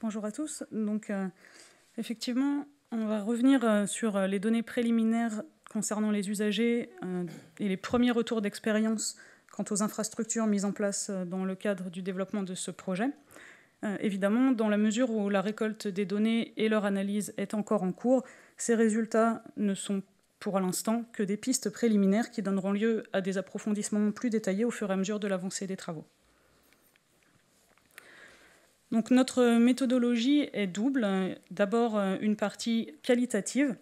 Bonjour à tous. Donc, effectivement, on va revenir sur les données préliminaires concernant les usagers et les premiers retours d'expérience quant aux infrastructures mises en place dans le cadre du développement de ce projet. Évidemment, dans la mesure où la récolte des données et leur analyse est encore en cours, ces résultats ne sont pour l'instant que des pistes préliminaires qui donneront lieu à des approfondissements plus détaillés au fur et à mesure de l'avancée des travaux. Donc notre méthodologie est double. D'abord, une partie qualitative,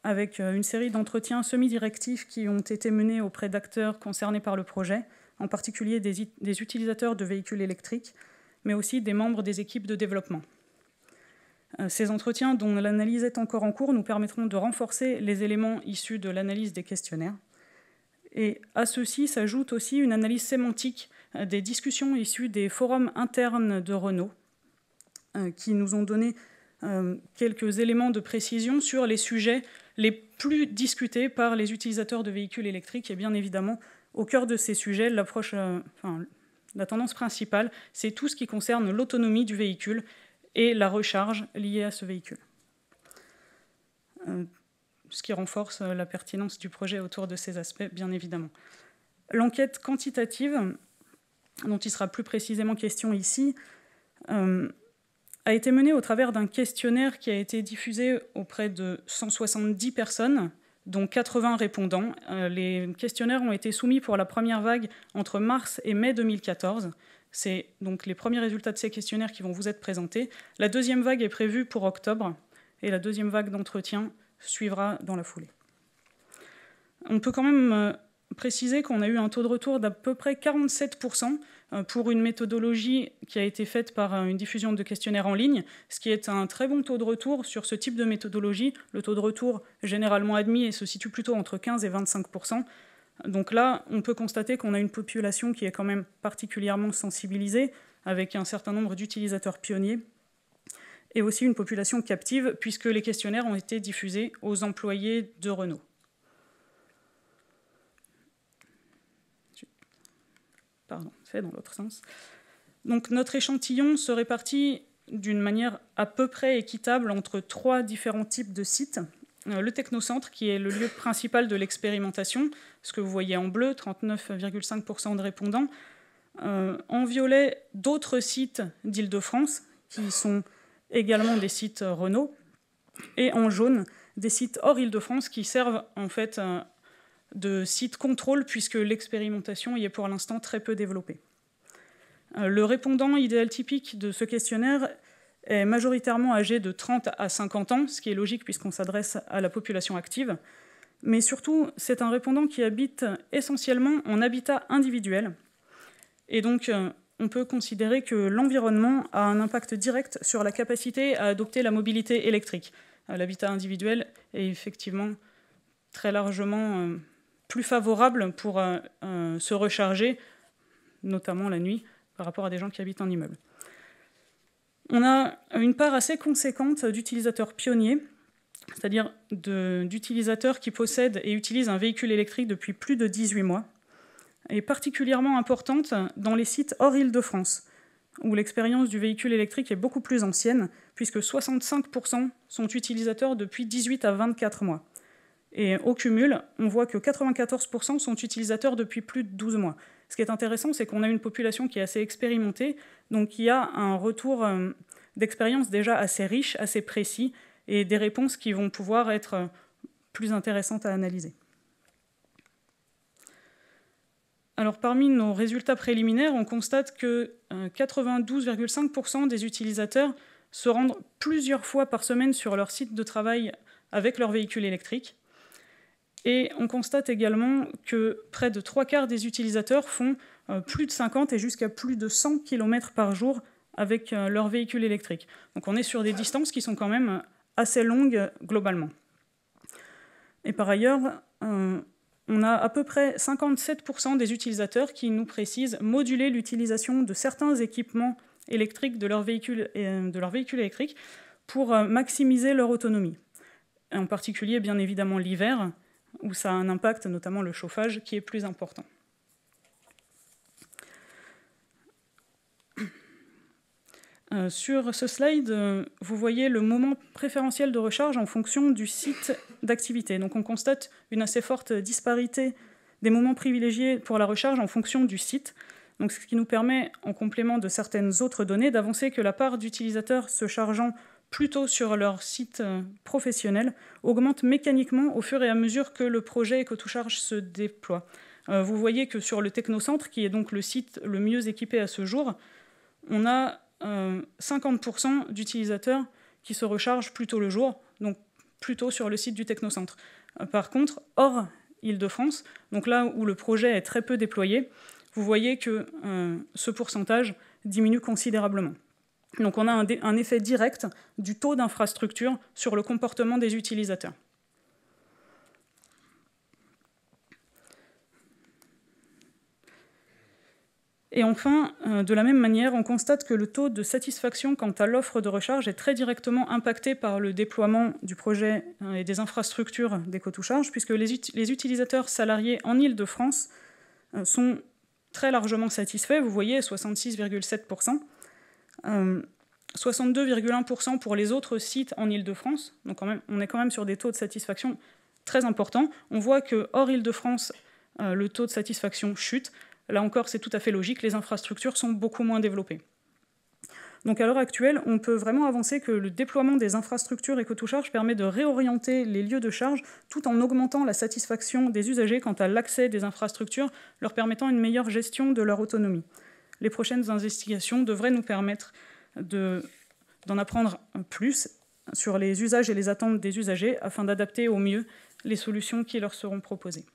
avec une série d'entretiens semi-directifs qui ont été menés auprès d'acteurs concernés par le projet, en particulier des utilisateurs de véhicules électriques, mais aussi des membres des équipes de développement. Ces entretiens, dont l'analyse est encore en cours, nous permettront de renforcer les éléments issus de l'analyse des questionnaires. Et à ceci s'ajoute aussi une analyse sémantique des discussions issues des forums internes de Renault, qui nous ont donné quelques éléments de précision sur les sujets les plus discutés par les utilisateurs de véhicules électriques. Et bien évidemment, au cœur de ces sujets, la tendance principale, c'est tout ce qui concerne l'autonomie du véhicule et la recharge liée à ce véhicule. Ce qui renforce la pertinence du projet autour de ces aspects, bien évidemment. L'enquête quantitative, dont il sera plus précisément question ici, a été menée au travers d'un questionnaire qui a été diffusé auprès de 170 personnes, dont 80 répondants. Les questionnaires ont été soumis pour la première vague entre mars et mai 2014. C'est donc les premiers résultats de ces questionnaires qui vont vous être présentés. La deuxième vague est prévue pour octobre, et la deuxième vague d'entretien suivra dans la foulée. On peut quand même préciser qu'on a eu un taux de retour d'à peu près 47% pour une méthodologie qui a été faite par une diffusion de questionnaires en ligne, ce qui est un très bon taux de retour sur ce type de méthodologie. Le taux de retour généralement admis se situe plutôt entre 15 et 25%. Donc là, on peut constater qu'on a une population qui est quand même particulièrement sensibilisée, avec un certain nombre d'utilisateurs pionniers, et aussi une population captive, puisque les questionnaires ont été diffusés aux employés de Renault. Pardon, c'est dans l'autre sens. Donc notre échantillon se répartit d'une manière à peu près équitable entre trois différents types de sites. Le technocentre, qui est le lieu principal de l'expérimentation, ce que vous voyez en bleu, 39,5% de répondants. En violet, d'autres sites d'Île-de-France, qui sont également des sites Renault, et en jaune, des sites hors Île-de-France qui servent en fait de sites contrôle, puisque l'expérimentation y est pour l'instant très peu développée. Le répondant idéal typique de ce questionnaire est majoritairement âgé de 30 à 50 ans, ce qui est logique puisqu'on s'adresse à la population active. Mais surtout, c'est un répondant qui habite essentiellement en habitat individuel. Et donc, on peut considérer que l'environnement a un impact direct sur la capacité à adopter la mobilité électrique. L'habitat individuel est effectivement très largement plus favorable pour se recharger, notamment la nuit, par rapport à des gens qui habitent en immeuble. On a une part assez conséquente d'utilisateurs pionniers, c'est-à-dire d'utilisateurs qui possèdent et utilisent un véhicule électrique depuis plus de 18 mois, et particulièrement importante dans les sites hors Île-de-France, où l'expérience du véhicule électrique est beaucoup plus ancienne, puisque 65% sont utilisateurs depuis 18 à 24 mois. Et au cumul, on voit que 94% sont utilisateurs depuis plus de 12 mois. Ce qui est intéressant, c'est qu'on a une population qui est assez expérimentée, donc qui a un retour d'expérience déjà assez riche, assez précis, et des réponses qui vont pouvoir être plus intéressantes à analyser. Alors, parmi nos résultats préliminaires, on constate que 92,5% des utilisateurs se rendent plusieurs fois par semaine sur leur site de travail avec leur véhicule électrique. Et on constate également que près de 3/4 des utilisateurs font plus de 50 et jusqu'à plus de 100 km par jour avec leur véhicule électrique. Donc on est sur des distances qui sont quand même assez longues globalement. Et par ailleurs, on a à peu près 57% des utilisateurs qui nous précisent moduler l'utilisation de certains équipements électriques de leur véhicule électrique pour maximiser leur autonomie. En particulier, bien évidemment, l'hiver, où ça a un impact, notamment le chauffage, qui est plus important. Sur ce slide, vous voyez le moment préférentiel de recharge en fonction du site d'activité. Donc on constate une assez forte disparité des moments privilégiés pour la recharge en fonction du site. Donc, ce qui nous permet, en complément de certaines autres données, d'avancer que la part d'utilisateurs se chargeant plutôt sur leur site professionnel augmente mécaniquement au fur et à mesure que le projet EcoToCharge se déploie. Vous voyez que sur le Technocentre, qui est donc le site le mieux équipé à ce jour, on a 50% d'utilisateurs qui se rechargent plutôt le jour, donc plutôt sur le site du Technocentre. Par contre, hors Île-de-France, donc là où le projet est très peu déployé, vous voyez que ce pourcentage diminue considérablement. Donc on a un effet direct du taux d'infrastructure sur le comportement des utilisateurs. Et enfin, de la même manière, on constate que le taux de satisfaction quant à l'offre de recharge est très directement impacté par le déploiement du projet et des infrastructures d'EcoToCharge, puisque les utilisateurs salariés en Île-de-France sont très largement satisfaits. Vous voyez, 66,7%, 62,1% pour les autres sites en Île-de-France. Donc on est quand même sur des taux de satisfaction très importants. On voit que hors Île-de-France, le taux de satisfaction chute. Là encore, c'est tout à fait logique, les infrastructures sont beaucoup moins développées. Donc à l'heure actuelle, on peut vraiment avancer que le déploiement des infrastructures EcoToCharge permet de réorienter les lieux de charge tout en augmentant la satisfaction des usagers quant à l'accès des infrastructures, leur permettant une meilleure gestion de leur autonomie. Les prochaines investigations devraient nous permettre d'en apprendre plus sur les usages et les attentes des usagers afin d'adapter au mieux les solutions qui leur seront proposées.